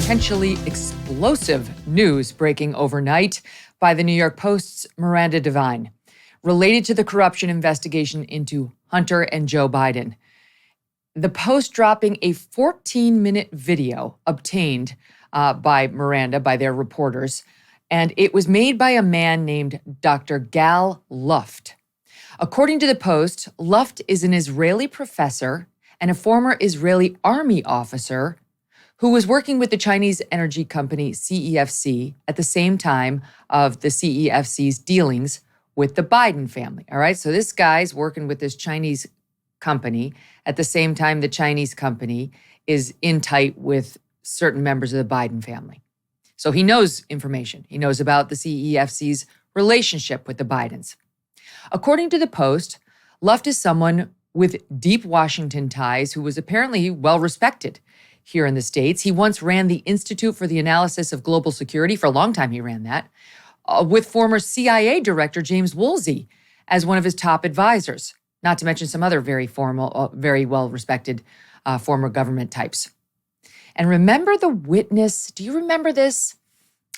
potentially explosive news breaking overnight by the New York Post's Miranda Devine, related to the corruption investigation into Hunter and Joe Biden. The Post dropping a 14-minute video obtained by Miranda, by their reporters, and it was made by a man named Dr. Gal Luft. According to the Post, Luft is an Israeli professor and a former Israeli army officer who was working with the Chinese energy company CEFC at the same time of the CEFC's dealings with the Biden family. All right, so this guy's working with this Chinese company at the same time the Chinese company is in tight with certain members of the Biden family. So he knows information. He knows about the CEFC's relationship with the Bidens. According to the Post, Luft is someone with deep Washington ties who was apparently well respected here in the States. He once ran the Institute for the Analysis of Global Security. For a long time, he ran that, with former CIA Director James Woolsey as one of his top advisors, not to mention some other very formal, very well-respected former government types. And remember the witness? Do you remember this?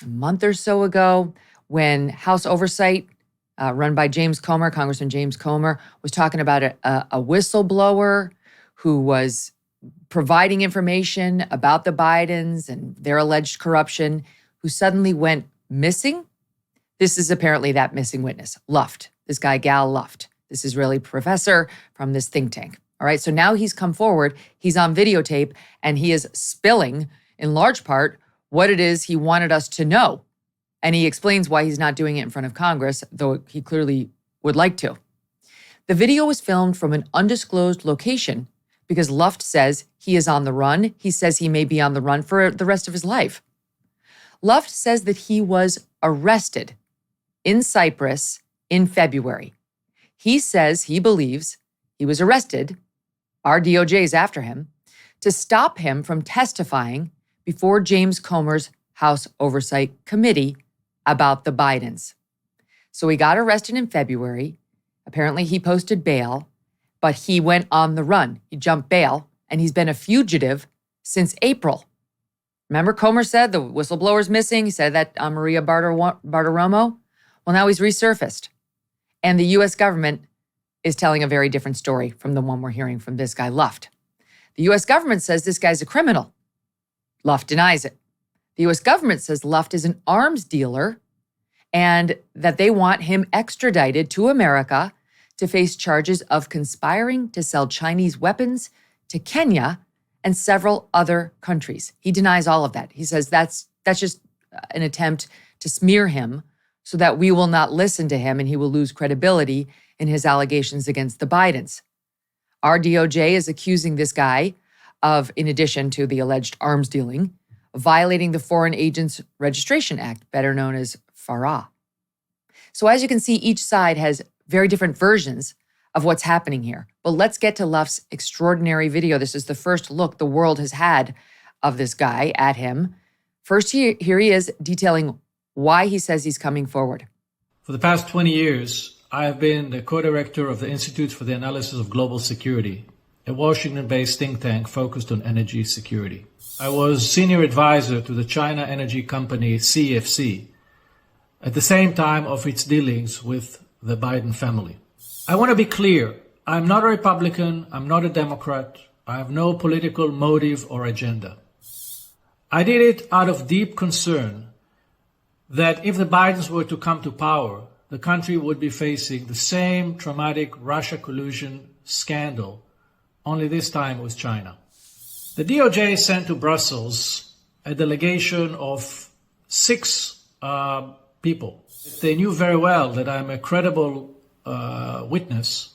A month or so ago, when House Oversight, run by James Comer, Congressman James Comer, was talking about a whistleblower who was providing information about the Bidens and their alleged corruption, who suddenly went missing. This is apparently that missing witness, Luft, this guy, Gal Luft, this Israeli professor from this think tank. All right, so now he's come forward, he's on videotape, and he is spilling, in large part, what it is he wanted us to know. And he explains why he's not doing it in front of Congress, though he clearly would like to. The video was filmed from an undisclosed location because Luft says he is on the run. He says he may be on the run for the rest of his life. Luft says that he was arrested in Cyprus in February. He says he believes he was arrested, our DOJ is after him, to stop him from testifying before James Comer's House Oversight Committee about the Bidens. So he got arrested in February. Apparently he posted bail, but he went on the run. He jumped bail, and he's been a fugitive since April. Remember, Comer said the whistleblower's missing. He said that on Maria Bartiromo. Well, now he's resurfaced. And the U.S. government is telling a very different story from the one we're hearing from this guy, Luft. The U.S. government says this guy's a criminal. Luft denies it. The U.S. government says Luft is an arms dealer and that they want him extradited to America to face charges of conspiring to sell Chinese weapons to Kenya and several other countries. He denies all of that. He says that's just an attempt to smear him so that we will not listen to him and he will lose credibility in his allegations against the Bidens. Our DOJ is accusing this guy of, in addition to the alleged arms dealing, violating the Foreign Agents Registration Act, better known as FARA. So as you can see, each side has very different versions of what's happening here. But let's get to Luft's extraordinary video. This is the first look the world has had of this guy at him. First, here he is detailing why he says he's coming forward. For the past 20 years, I have been the co-director of the Institute for the Analysis of Global Security, a Washington-based think tank focused on energy security. I was senior advisor to the China energy company CEFC at the same time of its dealings with the Biden family. I want to be clear. I'm not a Republican. I'm not a Democrat. I have no political motive or agenda. I did it out of deep concern that if the Bidens were to come to power, the country would be facing the same traumatic Russia collusion scandal, only this time with China. The DOJ sent to Brussels a delegation of 6 people. They knew very well that I'm a credible witness.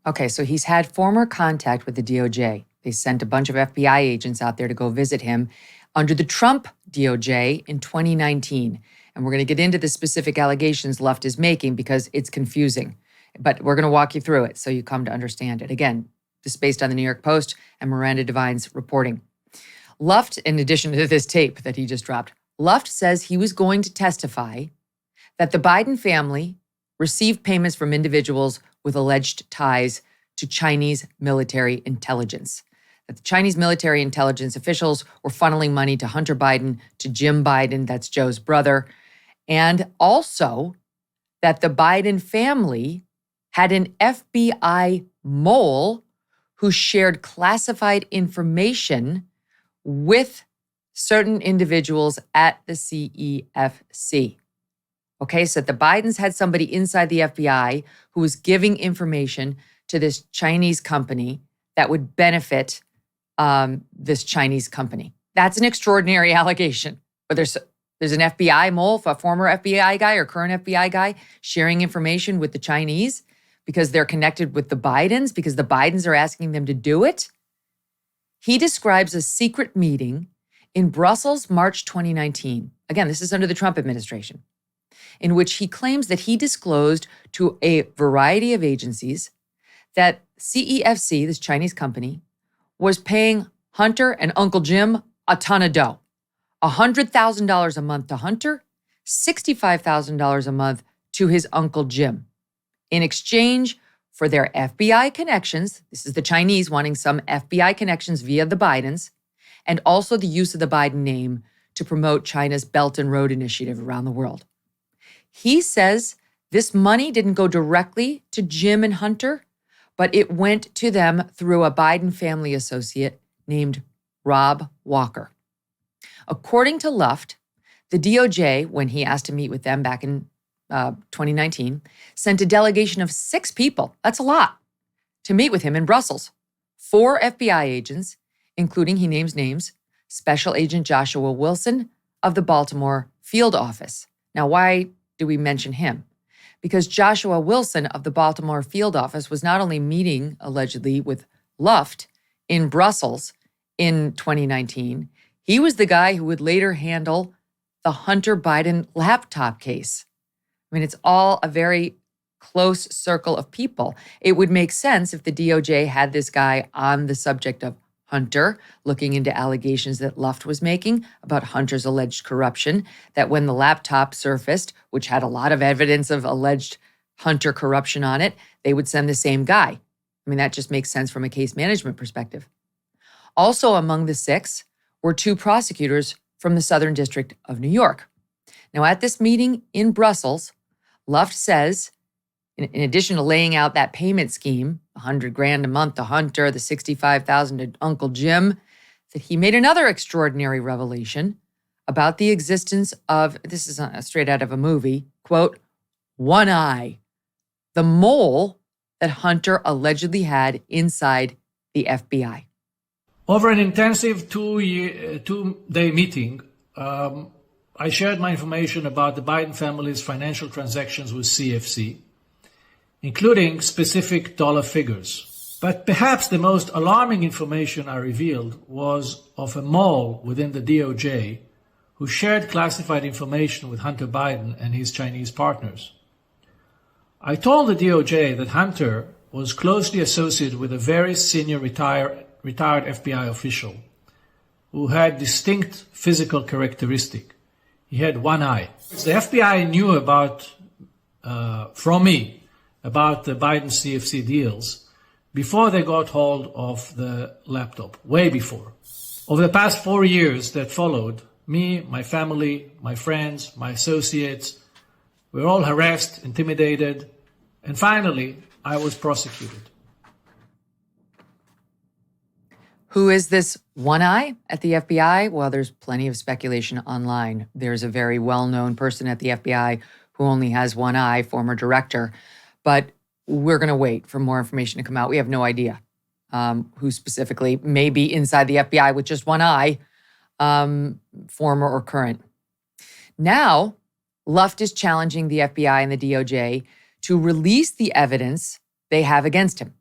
Okay, so he's had former contact with the DOJ. They sent a bunch of FBI agents out there to go visit him under the Trump DOJ in 2019. And we're going to get into the specific allegations Luft is making because it's confusing. But we're going to walk you through it so you come to understand it. Again, this is based on the New York Post and Miranda Devine's reporting. Luft, in addition to this tape that he just dropped, Luft says he was going to testify that the Biden family received payments from individuals with alleged ties to Chinese military intelligence. that the Chinese military intelligence officials were funneling money to Hunter Biden, to Jim Biden, that's Joe's brother, and also that the Biden family had an FBI mole who shared classified information with certain individuals at the CEFC. Okay, so the Bidens had somebody inside the FBI who was giving information to this Chinese company that would benefit this Chinese company. That's an extraordinary allegation. But there's an FBI mole, a former FBI guy or current FBI guy sharing information with the Chinese because they're connected with the Bidens, because the Bidens are asking them to do it. He describes a secret meeting in Brussels, March 2019. Again, this is under the Trump administration, in which he claims that he disclosed to a variety of agencies that CEFC, this Chinese company, was paying Hunter and Uncle Jim a ton of dough. $100,000 a month to Hunter, $65,000 a month to his Uncle Jim, in exchange for their FBI connections. This is the Chinese wanting some FBI connections via the Bidens, and also the use of the Biden name to promote China's Belt and Road Initiative around the world. He says this money didn't go directly to Jim and Hunter, but it went to them through a Biden family associate named Rob Walker. According to Luft, the DOJ, when he asked to meet with them back in 2019, sent a delegation of 6 people, that's a lot, to meet with him in Brussels. 4 FBI agents, including, he names names, Special Agent Joshua Wilson of the Baltimore field office. Now, why do we mention him? Because Joshua Wilson of the Baltimore field office was not only meeting, allegedly, with Luft in Brussels in 2019, he was the guy who would later handle the Hunter Biden laptop case. I mean, it's all a very close circle of people. It would make sense if the DOJ had this guy on the subject of Hunter, looking into allegations that Luft was making about Hunter's alleged corruption, that when the laptop surfaced, which had a lot of evidence of alleged Hunter corruption on it, they would send the same guy. I mean, that just makes sense from a case management perspective. Also among the 6 were 2 prosecutors from the Southern District of New York. Now, at this meeting in Brussels, Luft says, in addition to laying out that payment scheme, $100,000 a month to Hunter, the $65,000 to Uncle Jim, that he made another extraordinary revelation about the existence of, this is straight out of a movie, quote, one eye, the mole that Hunter allegedly had inside the FBI. Over an intensive 2-day meeting, I shared my information about the Biden family's financial transactions with CFC, including specific dollar figures. But perhaps the most alarming information I revealed was of a mole within the DOJ who shared classified information with Hunter Biden and his Chinese partners. I told the DOJ that Hunter was closely associated with a very senior retired FBI official who had distinct physical characteristic. He had one eye. The FBI knew from me about the Biden CFC deals before they got hold of the laptop, way before. Over the past 4 years that followed, me, my family, my friends, my associates, we were all harassed, intimidated, and finally, I was prosecuted. Who is this one eye at the FBI? Well, there's plenty of speculation online. There's a very well-known person at the FBI who only has one eye, former director. But we're going to wait for more information to come out. We have no idea who specifically may be inside the FBI with just one eye, former or current. Now, Luft is challenging the FBI and the DOJ to release the evidence they have against him.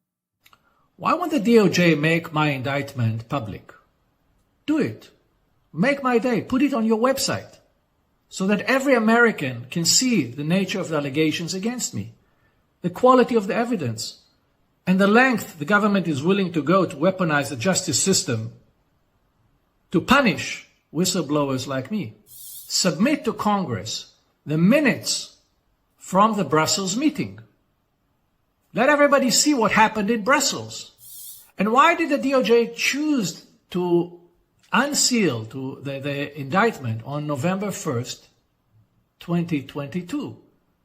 Why won't the DOJ make my indictment public? Do it. Make my day. Put it on your website so that every American can see the nature of the allegations against me, the quality of the evidence, and the length the government is willing to go to weaponize the justice system to punish whistleblowers like me. Submit to Congress the minutes from the Brussels meeting. Let everybody see what happened in Brussels. And why did the DOJ choose to unseal the indictment on November 1st, 2022,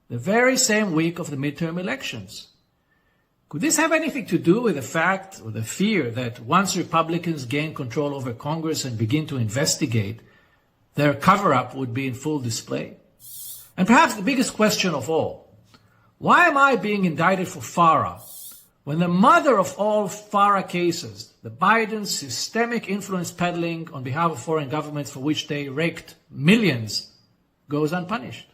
the very same week of the midterm elections? Could this have anything to do with the fact or the fear that once Republicans gain control over Congress and begin to investigate, their cover-up would be in full display? And perhaps the biggest question of all, why am I being indicted for FARA when the mother of all FARA cases, the Biden systemic influence peddling on behalf of foreign governments for which they raked millions, goes unpunished?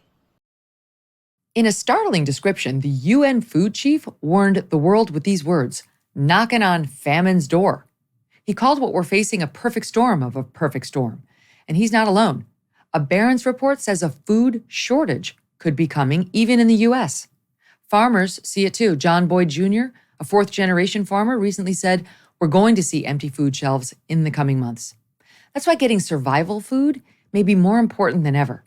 In a startling description, the UN food chief warned the world with these words, knocking on famine's door. He called what we're facing a perfect storm of a perfect storm. And he's not alone. A Barron's report says a food shortage could be coming even in the U.S. Farmers see it too. John Boyd Jr., a fourth-generation farmer, recently said, we're going to see empty food shelves in the coming months. That's why getting survival food may be more important than ever.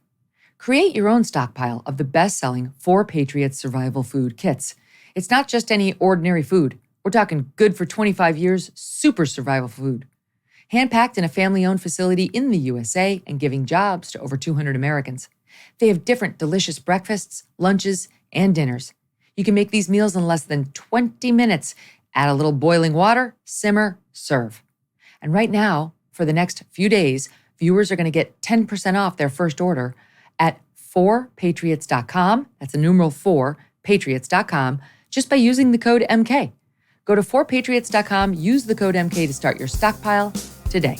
Create your own stockpile of the best-selling 4 Patriots survival food kits. It's not just any ordinary food. We're talking good for 25 years, super survival food. Hand-packed in a family-owned facility in the USA and giving jobs to over 200 Americans. They have different delicious breakfasts, lunches, and dinners. You can make these meals in less than 20 minutes. Add a little boiling water, simmer, serve. And right now, for the next few days, viewers are going to get 10% off their first order at 4patriots.com. That's a numeral 4, patriots.com, just by using the code MK. Go to 4patriots.com, use the code MK to start your stockpile today.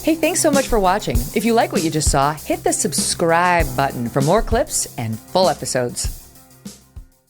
Hey, thanks so much for watching. If you like what you just saw, hit the subscribe button for more clips and full episodes.